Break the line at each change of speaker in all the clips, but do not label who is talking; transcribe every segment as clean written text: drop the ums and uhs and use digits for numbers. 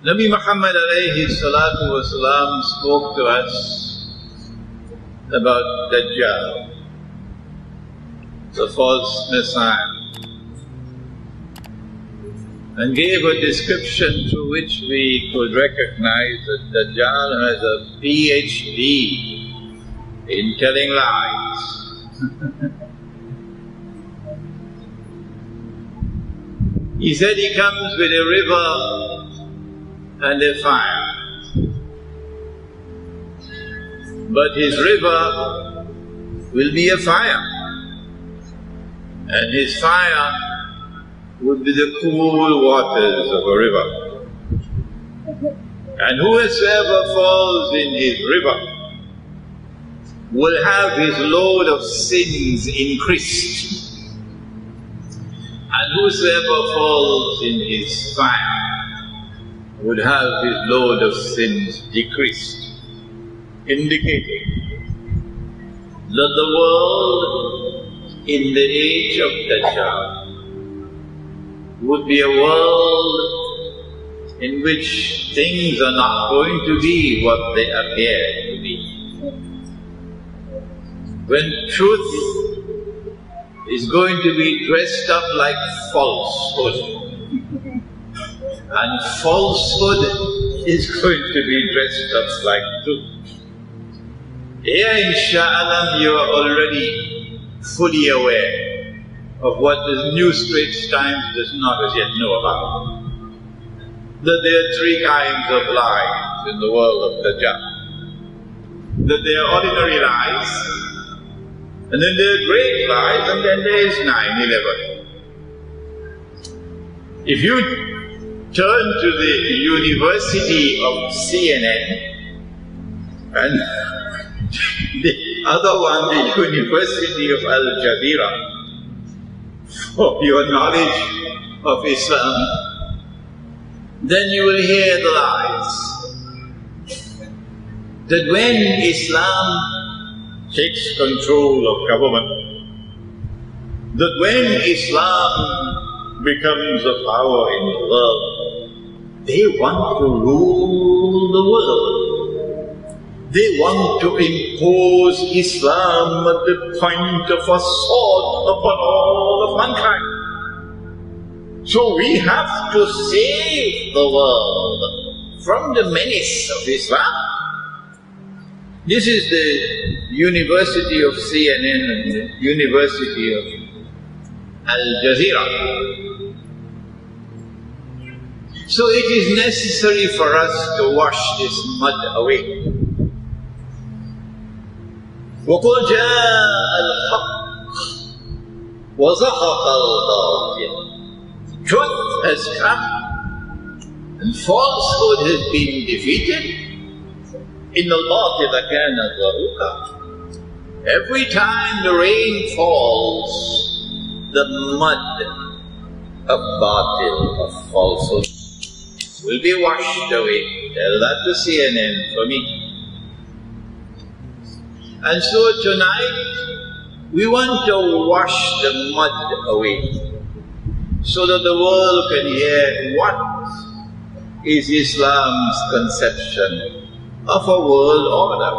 Nabi Muhammad alayhi salatu wasalam spoke to us about Dajjal, the false Messiah, and gave a description through which we could recognize that Dajjal has a PhD in telling lies. He said he comes with a river and a fire, but his river will be a fire, and his fire would be the cool waters of a river. And whosoever falls in his river will have his load of sins increased, and whosoever falls in his fire would have his load of sins decreased, indicating that the world in the age of Dajjal would be a world in which things are not going to be what they appear to be. When truth is going to be dressed up like falsehood, and falsehood is going to be dressed up like truth. Here in Shah Alam you are already fully aware of what the New Straits Times does not as yet know about. That there are three kinds of lies in the world of Dajjal. That there are ordinary lies, and then there are great lies, and then there is 9/11. If you turn to the University of CNN and the other one, the University of Al Jazeera, for your knowledge of Islam, then you will hear the lies. That when Islam takes control of government, that when Islam becomes a power in the world, they want to rule the world. They want to impose Islam at the point of a sword upon all of mankind. So we have to save the world from the menace of Islam. This is the University of CNN and the University of Al Jazeera. So it is necessary for us to wash this mud away. وَقُلْ جَاءَ الْحَقُّ وَزَهَقَ الْبَاطِلُ. Truth has come and falsehood has been defeated. إِنَّ الْبَاطِلَ كَانَ ظَهُوقًا. Every time the rain falls, the mud of batil, of falsehood, will be washed away. Tell that to CNN for me. And so tonight, we want to wash the mud away, so that the world can hear what is Islam's conception of a world order.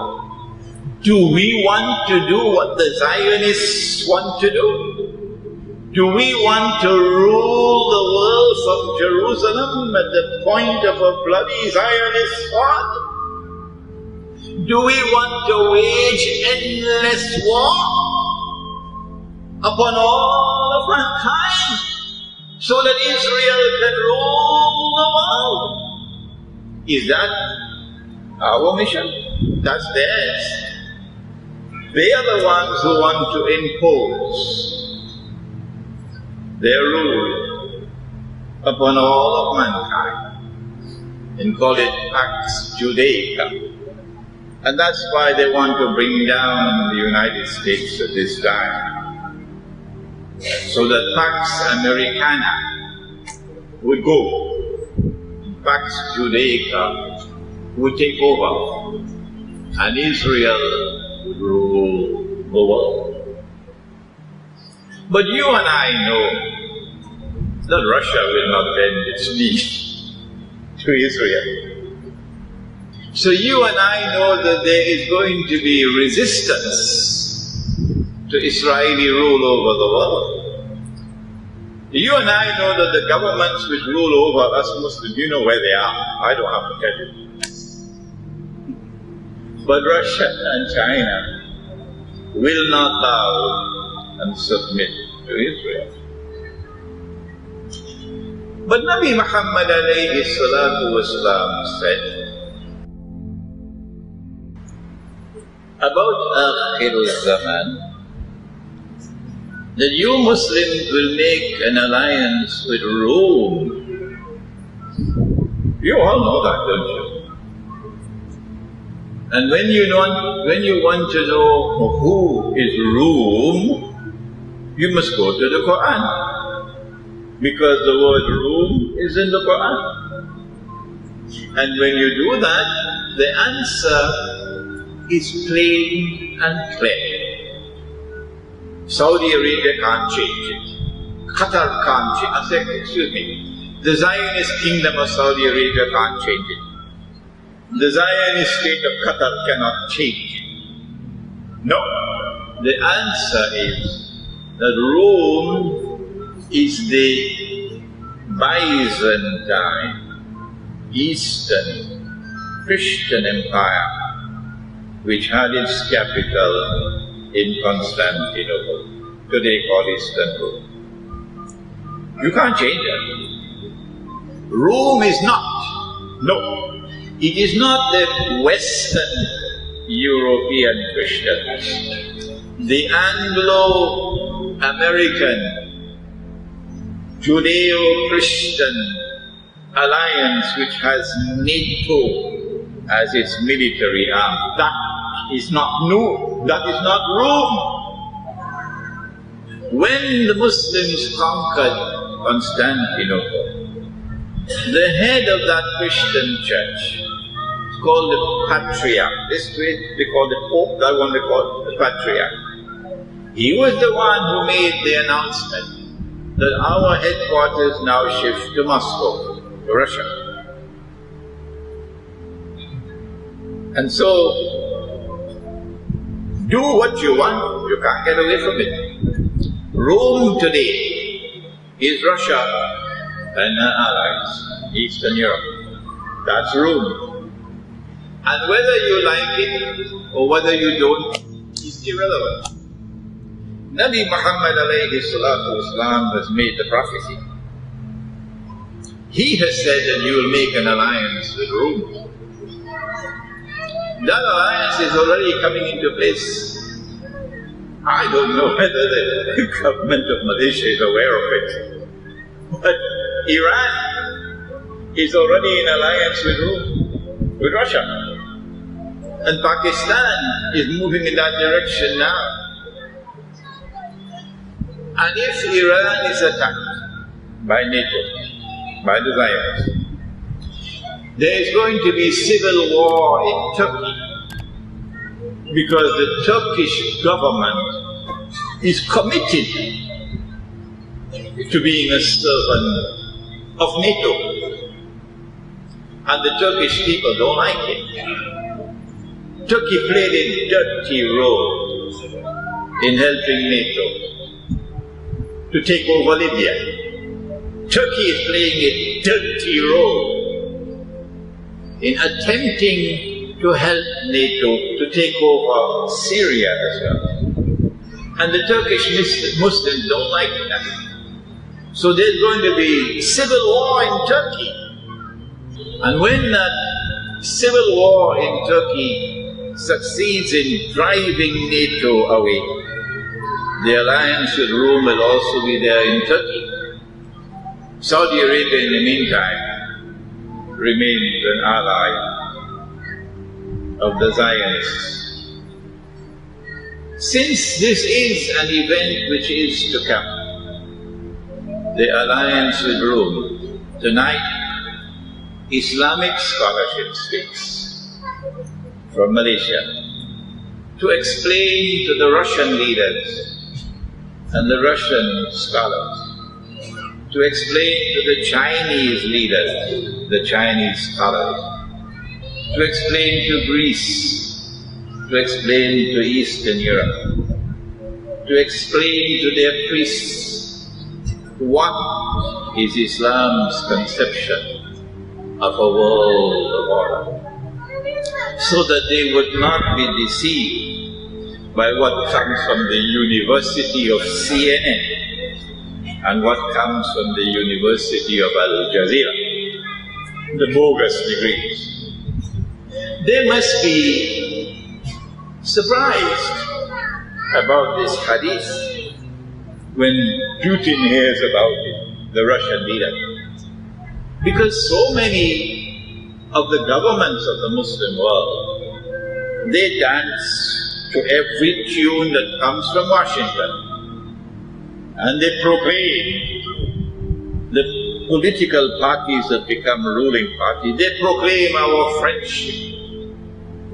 Do we want to do what the Zionists want to do? Do we want to rule the world from Jerusalem at the point of a bloody Zionist sword? Do we want to wage endless war upon all of mankind so that Israel can rule the world? Is that our mission? That's theirs. They are the ones who want to impose their rule upon all of mankind and call it Pax Judaica. And that's why they want to bring down the United States at this time, so that Pax Americana would go, Pax Judaica would take over, and Israel would rule the world. But you and I know that Russia will not bend its knee to to Israel. So you and I know that there is going to be resistance to Israeli rule over the world. You and I know that the governments which rule over us Muslims, you know where they are. I don't have to tell you. But Russia and China will not bow and submit to Israel. But Nabi Muhammad alayhi salatu wasalam said about Akhirul Zaman that you Muslims will make an alliance with Rome. You all know that, don't you? And when you want to know who is Rome, you must go to the Quran, because the word Rome is in the Quran. And when you do that, the answer is plain and clear. Saudi Arabia can't change it. Qatar can't change it. The Zionist kingdom of Saudi Arabia can't change it. The Zionist state of Qatar cannot change it. No. The answer is that Rome is the Byzantine, Eastern Christian empire, which had its capital in Constantinople, today called Istanbul. You can't change that. Rome is not, no, it is not the Western European Christians. The Anglo-American Judeo-Christian alliance which has NATO as its military arm, that is not new, that is not Rome. When the Muslims conquered Constantinople, the head of that Christian church is called the Patriarch. This way they call the Pope, that one they call the Patriarch. He was the one who made the announcement that our headquarters now shift to Moscow, to Russia. And so, do what you want, you can't get away from it. Rome today is Russia and her allies, Eastern Europe. That's Rome. And whether you like it or whether you don't is irrelevant. Nabi Muhammad alayhi salatu wasalam has made the prophecy. He has said that you will make an alliance with Rome. That alliance is already coming into place. I don't know whether the government of Malaysia is aware of it, but Iran is already in alliance with Rome, with Russia. And Pakistan is moving in that direction now. And if Iran is attacked by NATO, by the Zionists, there is going to be civil war in Turkey, because the Turkish government is committed to being a servant of NATO. And the Turkish people don't like it. Turkey played a dirty role in helping NATO to take over Libya. Turkey is playing a dirty role in attempting to help NATO to take over Syria as well. And the Turkish Muslims don't like that. So there's going to be civil war in Turkey. And when that civil war in Turkey succeeds in driving NATO away, the alliance with Rome will also be there in Turkey. Saudi Arabia in the meantime remains an ally of the Zionists. Since this is an event which is to come, the alliance with Rome, tonight Islamic scholarship speaks from Malaysia to explain to the Russian leaders and the Russian scholars to explain to the Chinese leaders, the Chinese scholars, to explain to Greece, to explain to Eastern Europe, to explain to their priests what is Islam's conception of a world of order, so that they would not be deceived by what comes from the University of CNN and what comes from the University of Al Jazeera, the bogus degrees. They must be surprised about this hadith when Putin hears about it, the Russian leader. Because so many of the governments of the Muslim world, they dance to every tune that comes from Washington. And they proclaim, the political parties that become ruling parties, they proclaim our friendship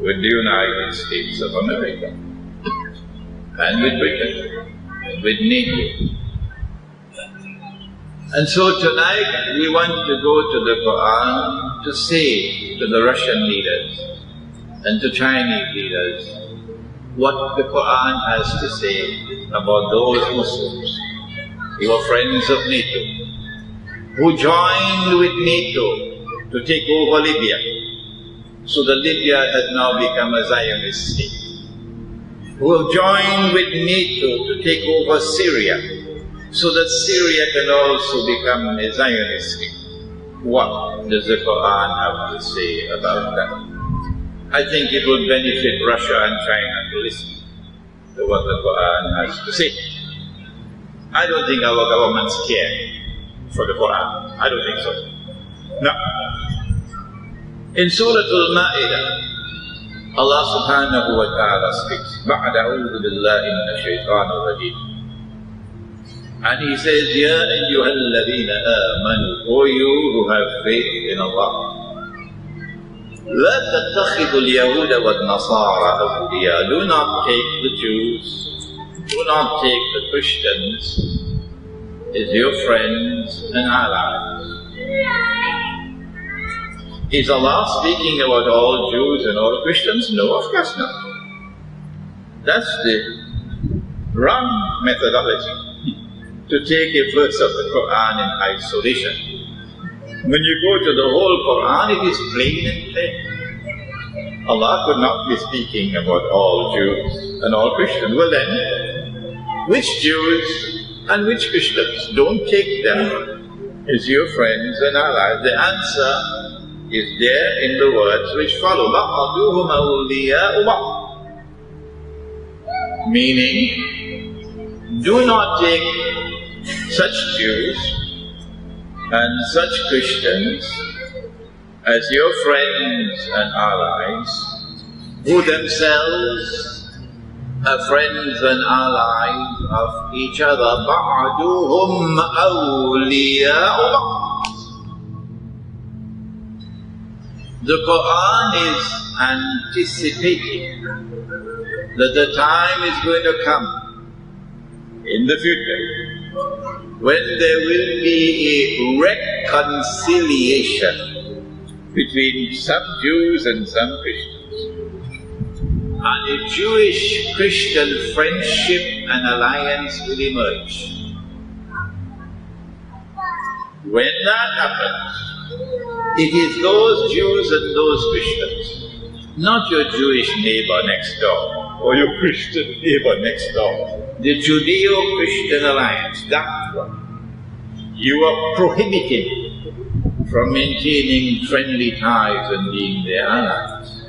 with the United States of America, and with Britain, and with NATO. And so tonight we want to go to the Quran to say to the Russian leaders and to Chinese leaders what the Quran has to say about those Muslims who are friends of NATO, who joined with NATO to take over Libya, so that Libya has now become a Zionist state, who have joined with NATO to take over Syria, so that Syria can also become a Zionist state. What does the Quran have to say about that? I think it would benefit Russia and China to listen to what the Quran has to say. I don't think our governments care for the Quran. I don't think so. No. In Surah Al-Ma'idah, Allah subhanahu wa ta'ala speaks, بَعْدَ أَعُوذُ بِاللَّهِ مِنَ الشَّيْطَانِ الرَّجِيمِ. And He says, يَا أَيُّهَا الَّذِينَ آمَنُوا, O you who have faith in Allah, لَا تَتَّخِذُوا الْيَهُودَ وَالنَّصَارَى أَوْلِيَاءَ. Do not take the Jews, do not take the Christians as your friends and allies. Is Allah speaking about all Jews and all Christians? No, of course not. That's the wrong methodology, to take a verse of the Quran in isolation. When you go to the whole Quran, it is plain and clear. Allah could not be speaking about all Jews and all Christians. Well then, which Jews and which Christians? Don't take them as your friends and allies. The answer is there in the words which follow. بَعْضُهُمْ أَوْلِيَاءُ بَعْضٍ. Meaning, do not take such Jews and such Christians as your friends and allies, who themselves are friends and allies of each other. بَعْضُهُمْ أَوْلِيَاءُ بَعْضٍ. The Quran is anticipating that the time is going to come in the future when there will be a reconciliation between some Jews and some Christians, and a Jewish-Christian friendship and alliance will emerge. When that happens, it is those Jews and those Christians, not your Jewish neighbor next door or your Christian neighbor next door, the Judeo-Christian alliance, that one, you are prohibited from maintaining friendly ties and being their allies.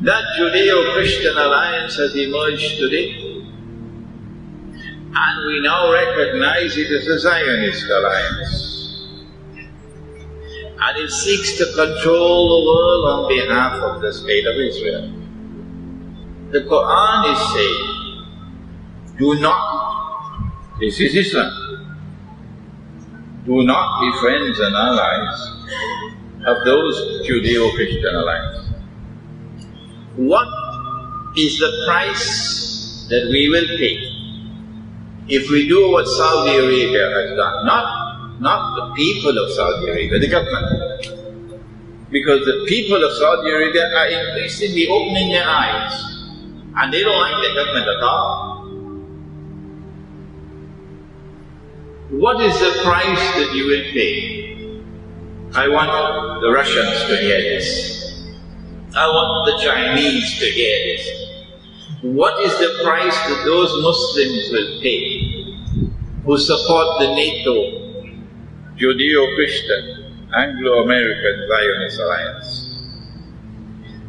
That Judeo-Christian alliance has emerged today, and we now recognize it as a Zionist alliance. And it seeks to control the world on behalf of the state of Israel. The Quran is saying, do not, this is Islam, do not be friends and allies of those Judeo-Christian alliances. What is the price that we will pay if we do what Saudi Arabia has done, not the people of Saudi Arabia, the government. Because the people of Saudi Arabia are increasingly opening their eyes, and they don't like the government at all. What is the price that you will pay? I want the Russians to hear this. I want the Chinese to hear this. What is the price that those Muslims will pay who support the NATO, Judeo-Christian, Anglo-American Zionist alliance?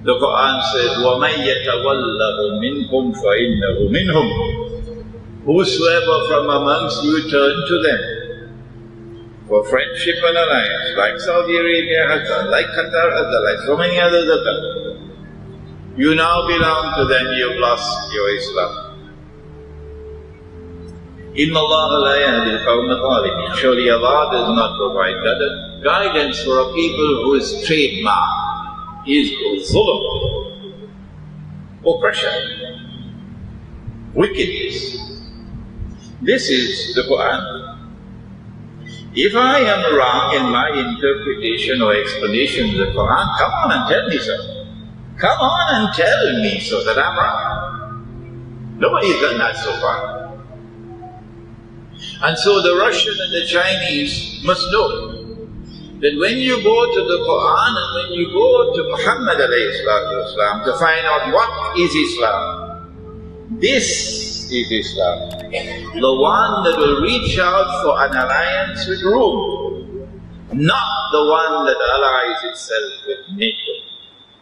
The Quran says, وَمَنْ يَتَوَلَّهُ مِنْهُمْ فَإِنَّهُ مِنْهُمْ. Whosoever from amongst you turn to them for friendship and alliance, like Saudi Arabia has done, like Qatar has done, like so many others have done, you now belong to them, you've lost your Islam. Inna Allah la yahdi al-qawm al-zalimin. Surely Allah does not provide guidance for a people whose trademark is zulm, oppression, wickedness. This is the Quran. If I am wrong in my interpretation or explanation of the Quran, come on and tell me so. Come on and tell me so that I'm wrong. Nobody's done that so far. And so the Russian and the Chinese must know that when you go to the Quran and when you go to Muhammad ﷺ to find out what is Islam, this is Islam, the one that will reach out for an alliance with Rome, not the one that allies itself with NATO.